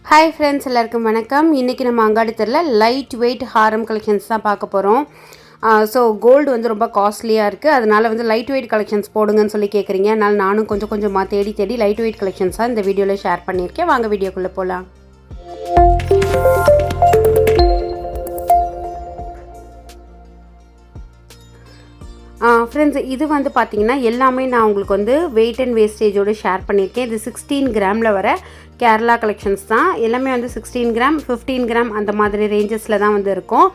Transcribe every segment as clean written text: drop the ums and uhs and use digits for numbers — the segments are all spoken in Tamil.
ஹாய் ஃப்ரெண்ட்ஸ், எல்லாருக்கும் வணக்கம். இன்றைக்கி நம்ம அங்காடி தெருவில் லைட் வெயிட் ஹாரம் கலெக்ஷன்ஸ் தான் பார்க்க போகிறோம். ஸோ கோல்டு வந்து ரொம்ப காஸ்ட்லியாக இருக்குது, அதனால் வந்து லைட் வெயிட் கலெக்ஷன்ஸ் போடுங்கன்னு சொல்லி கேட்குறீங்க. அதனால் நானும் கொஞ்சம் கொஞ்சமாக தேடி லைட் வெயிட் கலெக்ஷன்ஸாக இந்த வீடியோவில் ஷேர் பண்ணியிருக்கேன். வாங்க வீடியோக்குள்ளே போகலாம். ஃப்ரெண்ட்ஸ், இது வந்து பார்த்திங்கன்னா எல்லாமே நான் உங்களுக்கு வந்து வெயிட் அண்ட் வேஸ்டேஜோடு ஷேர் பண்ணியிருக்கேன். இது 16 கிராமில் வர கேரளா கலெக்ஷன்ஸ் தான். எல்லாமே வந்து 16 கிராம் 15 கிராம் அந்த மாதிரி ரேஞ்சஸில் தான் வந்து இருக்கும்.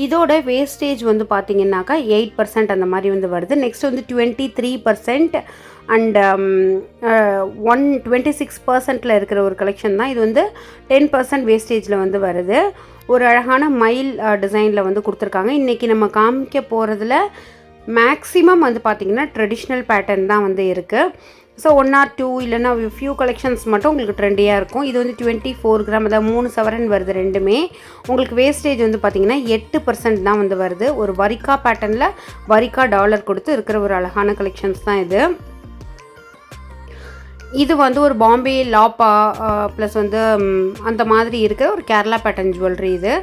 இதோட வேஸ்டேஜ் வந்து பார்த்திங்கனாக்கா 8% அந்த மாதிரி வந்து வருது. நெக்ஸ்ட் வந்து 23% அண்ட் 26% இருக்கிற ஒரு கலெக்ஷன் தான். இது வந்து 10% வேஸ்டேஜில் வந்து வருது. ஒரு அழகான மயில் டிசைனில் வந்து கொடுத்துருக்காங்க. இன்றைக்கி நம்ம காமிக்க போகிறதுல மேக்ஸிமம் வந்து பார்த்திங்கன்னா ட்ரெடிஷ்னல் பேட்டர்ன் தான் வந்து இருக்குது. ஸோ 1 or 2 இல்லைன்னா ஃபியூ கலெக்ஷன்ஸ் மட்டும் உங்களுக்கு ட்ரெண்டியாக இருக்கும். இது வந்து 24 கிராம், அதாவது 3 சவரன் வருது ரெண்டுமே. உங்களுக்கு வேஸ்டேஜ் வந்து பார்த்திங்கன்னா 8% தான் வந்து வருது. ஒரு வரிக்கா பேட்டர்னில் வரிக்கா டாலர் கொடுத்து இருக்கிற ஒரு அழகான கலெக்ஷன்ஸ் தான் இது. இது வந்து ஒரு பாம்பே லாப்பா ப்ளஸ் வந்து அந்த மாதிரி இருக்கிற ஒரு கேரளா பேட்டர்ன் ஜுவல்லரி இது.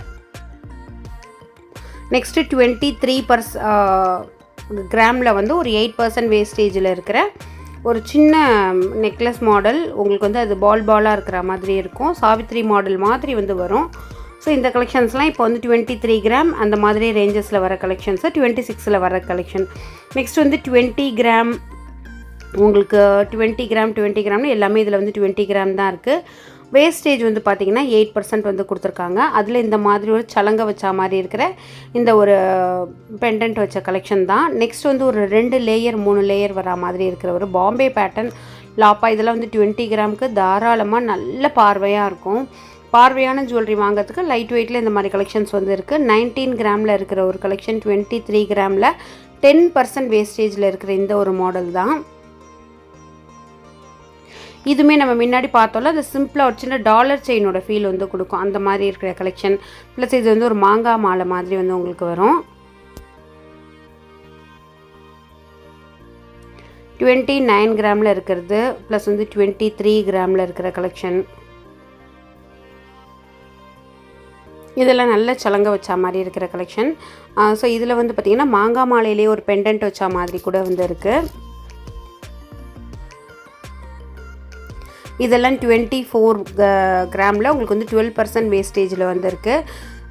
நெக்ஸ்ட்டு 23% கிராமில் வந்து ஒரு 8% வேஸ்டேஜில் இருக்கிற ஒரு சின்ன நெக்லஸ் மாடல். உங்களுக்கு வந்து அது பாலாக இருக்கிற மாதிரி இருக்கும். சாவித்ரி மாடல் மாதிரி வந்து வரும். ஸோ இந்த கலெக்ஷன்ஸ்லாம் இப்போ வந்து 23 கிராம் அந்த மாதிரி ரேஞ்சஸில் வர கலெக்ஷன்ஸு, 26ல் வர கலெக்ஷன். நெக்ஸ்ட் வந்து 20 கிராம், உங்களுக்கு 20 கிராம்னு எல்லாமே இதில் வந்து 20 கிராம் தான் இருக்குது. வேஸ்டேஜ் வந்து பார்த்திங்கன்னா 8% வந்து கொடுத்துருக்காங்க. அதில் இந்த மாதிரி ஒரு சலங்க வச்ச மாதிரி இருக்கிற இந்த ஒரு பெண்டன்ட் வச்ச கலெக்ஷன் தான். நெக்ஸ்ட் வந்து ஒரு 2 லேயர் 3 லேயர் வர மாதிரி இருக்கிற ஒரு பாம்பே பேட்டர்ன் லாப்பா. இதெல்லாம் வந்து 20 கிராமுக்கு தாராளமாக நல்ல பார்வையாக இருக்கும். பார்வையான ஜுவல்லரி வாங்கிறதுக்கு லைட் வெயிட்டில் இந்த மாதிரி கலெக்ஷன்ஸ் வந்து இருக்குது. 19 கிராமில் இருக்கிற ஒரு கலெக்ஷன், 23 கிராமில் 10% வேஸ்டேஜில் இருக்கிற இந்த ஒரு மாடல் தான். இதுவுமே நம்ம முன்னாடி பார்த்தோம்ல, அது சிம்பிளாக ஒரு சின்ன டாலர் செயினோட ஃபீல் வந்து கொடுக்கும். அந்த மாதிரி இருக்கிற கலெக்ஷன். ப்ளஸ் இது வந்து ஒரு மாங்காய் மாலை மாதிரி வந்து உங்களுக்கு வரும். 29 கிராமில் இருக்கிறது, ப்ளஸ் வந்து 23 கிராமில் இருக்கிற கலெக்ஷன். இதெல்லாம் நல்ல சலங்க வச்சா மாதிரி இருக்கிற கலெக்ஷன். ஸோ இதில் வந்து பார்த்திங்கன்னா மாங்காய் மாலையிலே ஒரு பெண்டன்ட் வச்சா மாதிரி கூட வந்து இருக்குது. இதெல்லாம் 24 கிராமில் உங்களுக்கு வந்து 12% வேஸ்டேஜில் வந்துருக்கு.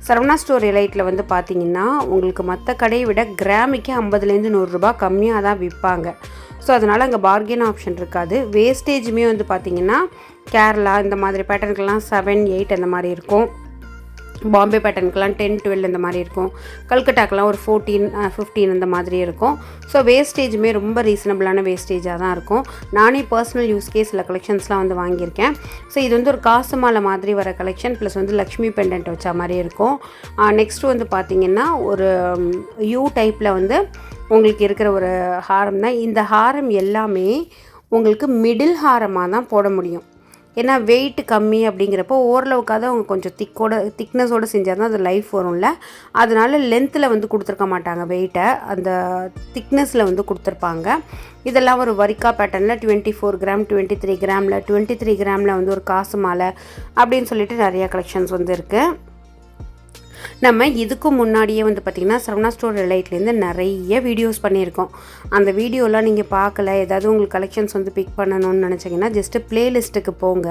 சரவணா ஸ்டோர் எலைட்டில் வந்து பார்த்திங்கன்னா உங்களுக்கு மற்ற கடையை விட கிராமுக்கு 50லேருந்து 100 ரூபா கம்மியாக தான் விற்பாங்க. ஸோ அதனால் அங்கே பார்கெயின் ஆப்ஷன் இருக்காது. வேஸ்டேஜுமே வந்து பார்த்திங்கன்னா கேரளா இந்த மாதிரி பேட்டர்னுக்கெல்லாம் 7, 8 அந்த மாதிரி இருக்கும். பாம்பே பேட்டர்னுக்கெலாம் 10, 12 இந்த மாதிரி இருக்கும். கல்கட்டாக்கெலாம் ஒரு 14, 15 அந்த மாதிரி இருக்கும். ஸோ வேஸ்டேஜுமே ரொம்ப ரீசனபிளான வேஸ்டேஜாக தான் இருக்கும். நானே பர்சனல் யூஸ்கே சில கலெக்ஷன்ஸ்லாம் வந்து வாங்கியிருக்கேன். ஸோ இது வந்து ஒரு காசு மாலை மாதிரி வர கலெக்ஷன், ப்ளஸ் வந்து லக்ஷ்மி பெண்டன்ட் வச்ச மாதிரி இருக்கும். நெக்ஸ்ட்டு வந்து பார்த்திங்கன்னா ஒரு யூ டைப்பில் வந்து உங்களுக்கு இருக்கிற ஒரு ஹாரம் தான். இந்த ஹாரம் எல்லாமே உங்களுக்கு மிடில் ஹாரமாக தான் போட முடியும். ஏன்னா வெயிட் கம்மி அப்படிங்கிறப்போ ஓரளவுக்காக அவங்க கொஞ்சம் திக்னஸோடு செஞ்சால் தான் அது லைஃப் வரும்ல. அதனால லென்த்தில் வந்து கொடுத்துருக்க மாட்டாங்க, வெயிட்டை அந்த திக்னஸில் வந்து கொடுத்துருப்பாங்க. இதெல்லாம் ஒரு வரிக்கா பேட்டர்னில் 24 கிராம், 23 கிராமில் வந்து ஒரு காசு மாலை அப்படின்னு சொல்லிட்டு நிறையா கலெக்ஷன்ஸ் வந்து இருக்குது. நம்ம இதுக்கு முன்னாடியே வந்து பார்த்திங்கன்னா சரவணா ஸ்டோர் எலைட்லேருந்து நிறைய வீடியோஸ் பண்ணியிருக்கோம். அந்த வீடியோலாம் நீங்கள் பார்க்கல, ஏதாவது உங்களுக்கு கலெக்ஷன்ஸ் வந்து பிக் பண்ணணும்னு நினச்சிங்கன்னா ஜஸ்ட்டு ப்ளேலிஸ்ட்டுக்கு போங்க.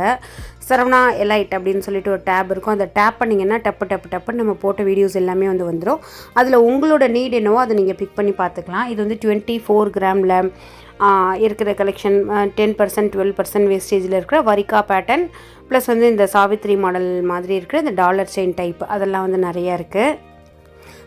சரவணா எலைட் அப்படின்னு சொல்லிட்டு ஒரு டேப் இருக்கும். அந்த டேப் பண்ணிங்கன்னா டப்புன்னு நம்ம போட்ட வீடியோஸ் எல்லாமே வந்து வந்துடும். அதில் உங்களோட நீட் என்னவோ அதை நீங்கள் பிக் பண்ணி பார்த்துக்கலாம். இது வந்து 24 கிராமில் இருக்கிற கலெக்ஷன், 10%, 12% வேஸ்டேஜில் இருக்கிற வரிக்கா பேட்டர்ன், ப்ளஸ் வந்து இந்த சாவித்ரி மாடல் மாதிரி இருக்கிற இந்த டாலர் செயின் டைப், அதெல்லாம் வந்து நிறையா இருக்குது.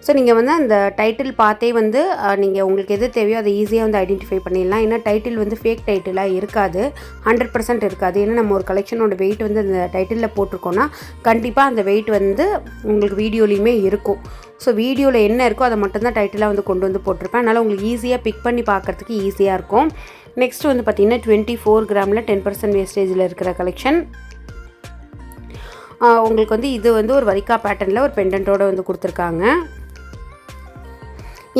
ஸோ நீங்கள் வந்து அந்த டைட்டில் பார்த்தே வந்து நீங்கள் உங்களுக்கு எது தேவையோ அதை ஈஸியாக வந்து ஐடென்டிஃபை பண்ணிடலாம். ஏன்னா டைட்டில் வந்து ஃபேக் டைட்டிலாக இருக்காது, 100% இருக்காது. ஏன்னா நம்ம ஒரு கலெக்ஷனோட வெயிட் வந்து அந்த டைட்டிலில் போட்டிருக்கோன்னா கண்டிப்பாக அந்த வெயிட் வந்து உங்களுக்கு வீடியோலையுமே இருக்கும். ஸோ வீடியோவில் என்ன இருக்கோ அதை மட்டும்தான் டைட்டிலாக வந்து கொண்டு வந்து போட்டிருப்பேன். அதனால் உங்களுக்கு ஈஸியாக பிக் பண்ணி பார்க்குறதுக்கு ஈஸியாக இருக்கும். நெக்ஸ்ட் வந்து பார்த்திங்கன்னா 24 கிராமில் 10% வேஸ்டேஜில் இருக்கிற கலெக்ஷன். உங்களுக்கு வந்து இது வந்து ஒரு வரிக்கா பேட்டர்னில் ஒரு பெண்டன்ட்டோடு வந்து கொடுத்துருக்காங்க.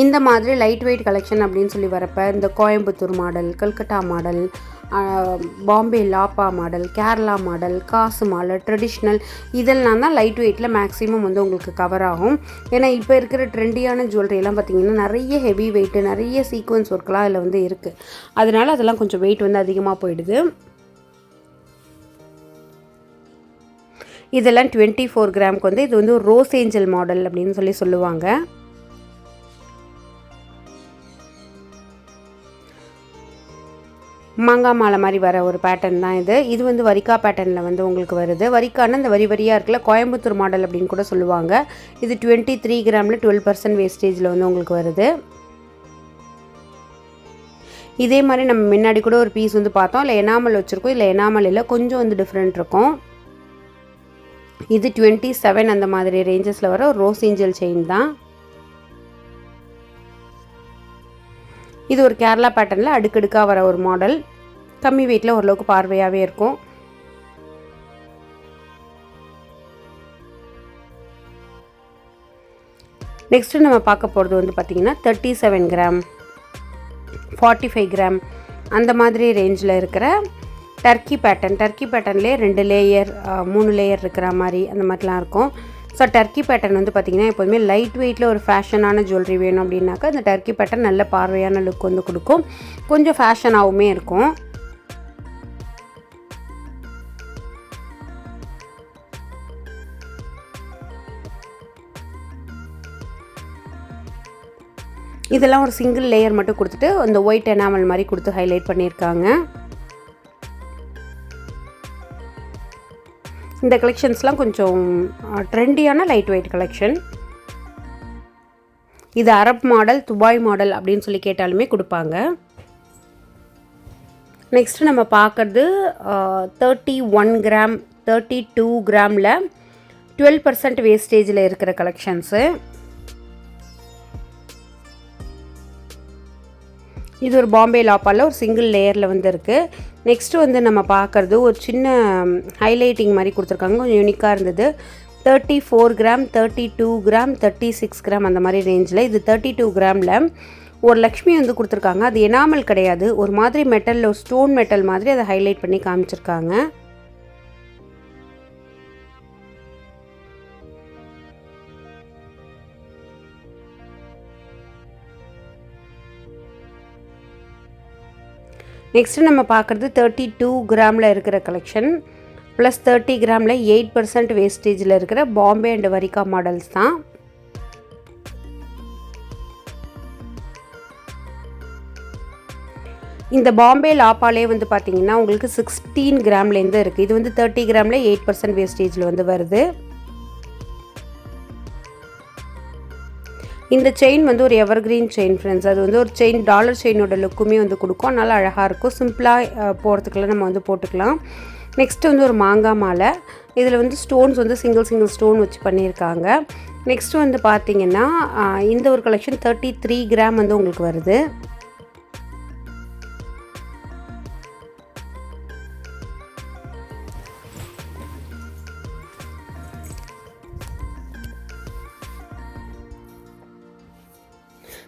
இந்த மாதிரி லைட் வெயிட் கலெக்ஷன் அப்படின்னு சொல்லி வரப்போ இந்த கோயம்புத்தூர் மாடல், கல்கட்டா மாடல், பாம்பே லாப்பா மாடல், கேரளா மாடல், காசு மாடல், ட்ரெடிஷ்னல் இதெல்லாம் தான் லைட் வெயிட்டில் மேக்ஸிமம் வந்து உங்களுக்கு கவர் ஆகும். ஏன்னா இப்போ இருக்கிற ட்ரெண்டியான ஜுவல்லரியெல்லாம் பார்த்திங்கன்னா நிறைய ஹெவி வெயிட்டு, நிறைய சீக்வன்ஸ் ஒர்க்லாம் அதில் வந்து இருக்குது. அதனால் அதெல்லாம் கொஞ்சம் வெயிட் வந்து அதிகமாக போயிடுது. இதெல்லாம் 24 கிராமுக்கு வந்து இது வந்து ரோஸ் ஏஞ்சல் மாடல் அப்படின்னு சொல்லுவாங்க. மாங்காய் மாலை மாதிரி வர ஒரு பேட்டர்ன் தான் இது. இது வந்து வரிக்கா பேட்டர்னில் வந்து உங்களுக்கு வருது. வரிக்கான இந்த வரியாக இருக்குல்ல, கோயம்புத்தூர் மாடல் அப்படின்னு கூட சொல்லுவாங்க. இது 23 கிராமில் 12% வேஸ்டேஜில் வந்து உங்களுக்கு வருது. இதே மாதிரி நம்ம முன்னாடி கூட ஒரு பீஸ் வந்து பார்த்தோம். இல்லை எனாமல் வச்சுருக்கோம். இல்லை எனாமல் இல்லை, கொஞ்சம் வந்து டிஃப்ரெண்ட் இருக்கும். இது 27 அந்த மாதிரி ரேஞ்சஸில் வர ஒரு ரோஸ் ஏஞ்சல் செயின் தான். இது ஒரு கேரளா பேட்டர்னில் அடுக்கடுக்காக வர ஒரு மாடல். கம்மி வெயிட்டில் ஓரளவுக்கு பார்வையாகவே இருக்கும். நெக்ஸ்ட்டு நம்ம பார்க்க போகிறது வந்து பார்த்திங்கன்னா 37 கிராம், 45 கிராம் அந்த மாதிரி ரேஞ்சில் இருக்கிற டர்க்கி பேட்டர்ன்லேயே 2 லேயர் 3 லேயர் இருக்கிற மாதிரி அந்த மாதிரிலாம் இருக்கும். ஸோ டர்க்கி பேட்டர்ன் வந்து பார்த்திங்கன்னா எப்போதுமே லைட் வெயிட்டில் ஒரு ஃபேஷனான ஜுவல்லரி வேணும் அப்படின்னாக்கா இந்த டர்க்கி பேட்டர்ன் நல்ல பார்வையான லுக் வந்து கொடுக்கும். கொஞ்சம் ஃபேஷனாகவுமே இருக்கும். இதெல்லாம் ஒரு சிங்கிள் லேயர் மட்டும் கொடுத்துட்டு அந்த ஒயிட் எனாமல் மாதிரி கொடுத்து ஹைலைட் பண்ணியிருக்காங்க. இந்த கலெக்ஷன்ஸ்லாம் கொஞ்சம் ட்ரெண்டியான லைட் வெயிட் கலெக்ஷன். இது அரப் மாடல், துபாய் மாடல் அப்படின்னு சொல்லி கேட்டாலுமே கொடுப்பாங்க. நெக்ஸ்ட்டு நம்ம பார்க்குறது 31 கிராம், 32 கிராமில் 12% வேஸ்டேஜில் இருக்கிற கலெக்ஷன்ஸு. இது ஒரு பாம்பே லாப்பாவில் ஒரு சிங்கிள் லேயரில் வந்து இருக்குது. நெக்ஸ்ட்டு வந்து நம்ம பார்க்குறது ஒரு சின்ன ஹைலைட்டிங் மாதிரி கொடுத்துருக்காங்க. கொஞ்சம் யூனிக்காக இருந்தது. 34 கிராம், 32 கிராம், 36 கிராம் அந்த மாதிரி ரேஞ்சில். இது 32 கிராமில் ஒரு லக்ஷ்மி வந்து கொடுத்துருக்காங்க. அது எனாமல் கிடையாது, ஒரு மாதிரி மெட்டலில் ஒரு ஸ்டோன் மெட்டல் மாதிரி அதை ஹைலைட் பண்ணி காமிச்சிருக்காங்க. நெக்ஸ்ட்டு நம்ம பார்க்குறது 32 கிராமில் இருக்கிற கலெக்ஷன் ப்ளஸ் 30 கிராமில் 8% வேஸ்டேஜில் இருக்கிற பாம்பே அண்ட் வரிக்கா மாடல்ஸ் தான். இந்த பாம்பே லாப்பாலே வந்து பார்த்திங்கன்னா உங்களுக்கு 16 கிராம்லேருந்து இருக்குது. இது வந்து 30 கிராமில் 8% வேஸ்டேஜில் வந்து வருது. இந்த செயின் வந்து ஒரு எவர்கிரீன் செயின் ஃப்ரெண்ட்ஸ். அது வந்து ஒரு செயின் டாலர் செயினோட லுக்குமே வந்து கொடுக்கும். நல்லா அழகாக இருக்கும். சிம்பிளாக போகிறதுக்குலாம் நம்ம வந்து போட்டுக்கலாம். நெக்ஸ்ட்டு வந்து ஒரு மாங்காய் மாலை. இதில் வந்து ஸ்டோன்ஸ் வந்து சிங்கிள் ஸ்டோன் வச்சு பண்ணியிருக்காங்க. நெக்ஸ்ட்டு வந்து பார்த்திங்கன்னா இந்த ஒரு கலெக்ஷன் 33 கிராம் வந்து உங்களுக்கு வருது.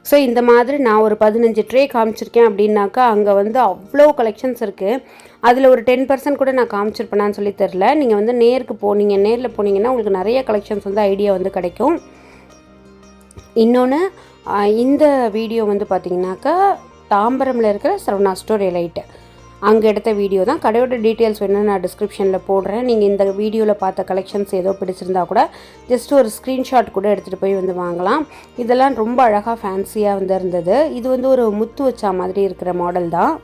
ஸோ இந்த மாதிரி நான் ஒரு 15 ட்ரே காமிச்சிருக்கேன் அப்படின்னாக்கா அங்கே வந்து அவ்வளோ கலெக்ஷன்ஸ் இருக்குது. அதில் ஒரு 10% கூட நான் காமிச்சிருப்பேனான்னு சொல்லி தெரில. நீங்கள் வந்து நேரில் போனீங்கன்னா உங்களுக்கு நிறைய கலெக்ஷன்ஸ் வந்து ஐடியா வந்து கிடைக்கும். இன்னொன்று இந்த வீடியோ வந்து பார்த்திங்கனாக்கா தாம்பரமில் இருக்கிற சரவணா ஸ்டோர் எலைட் அங்கே எடுத்த வீடியோ தான். கடையோட டீட்டெயில்ஸ் வேணும்னு நான் டிஸ்கிரிப்ஷனில் போடுறேன். நீங்கள் இந்த வீடியோவில் பார்த்த கலெக்ஷன்ஸ் ஏதோ பிடிச்சிருந்தா கூட ஜஸ்ட் ஒரு ஸ்க்ரீன்ஷாட் கூட எடுத்துகிட்டு போய் வந்து வாங்கலாம். இதெல்லாம் ரொம்ப அழகாக ஃபேன்சியாக வந்து இருந்தது. இது வந்து ஒரு முத்து வச்சா மாதிரி இருக்கிற மாடல் தான்.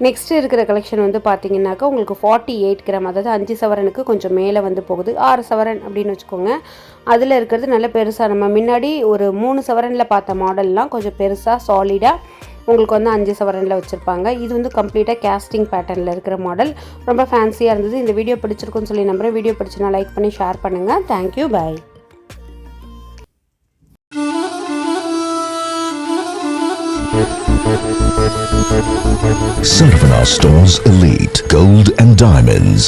நெக்ஸ்ட் இருக்கிற கலெக்ஷன் வந்து பார்த்திங்கனாக்கா உங்களுக்கு 48 கிராம், அதாவது 5 சவரனுக்கு கொஞ்சம் மேலே வந்து போகுது. 6 சவரன் அப்படின்னு வச்சுக்கோங்க. அதில் இருக்கிறது நல்ல பெருசாக, நம்ம முன்னாடி ஒரு 3 சவரனில் பார்த்த மாடல்லாம் கொஞ்சம் பெருசாக சாலிடாக உங்களுக்கு வந்து 5 சவரனில் வச்சுருப்பாங்க. இது வந்து கம்ப்ளீட்டாக கேஸ்டிங் பேட்டர்னில் இருக்கிற மாடல். ரொம்ப ஃபேன்சியாக இருந்தது. இந்த வீடியோ பிடிச்சிருக்குன்னு சொல்லி நம்புகிறேன். வீடியோ பிடிச்சினா லைக் பண்ணி ஷேர் பண்ணுங்கள். Thank you, bye. Sarvana Stores Elite Gold and Diamonds.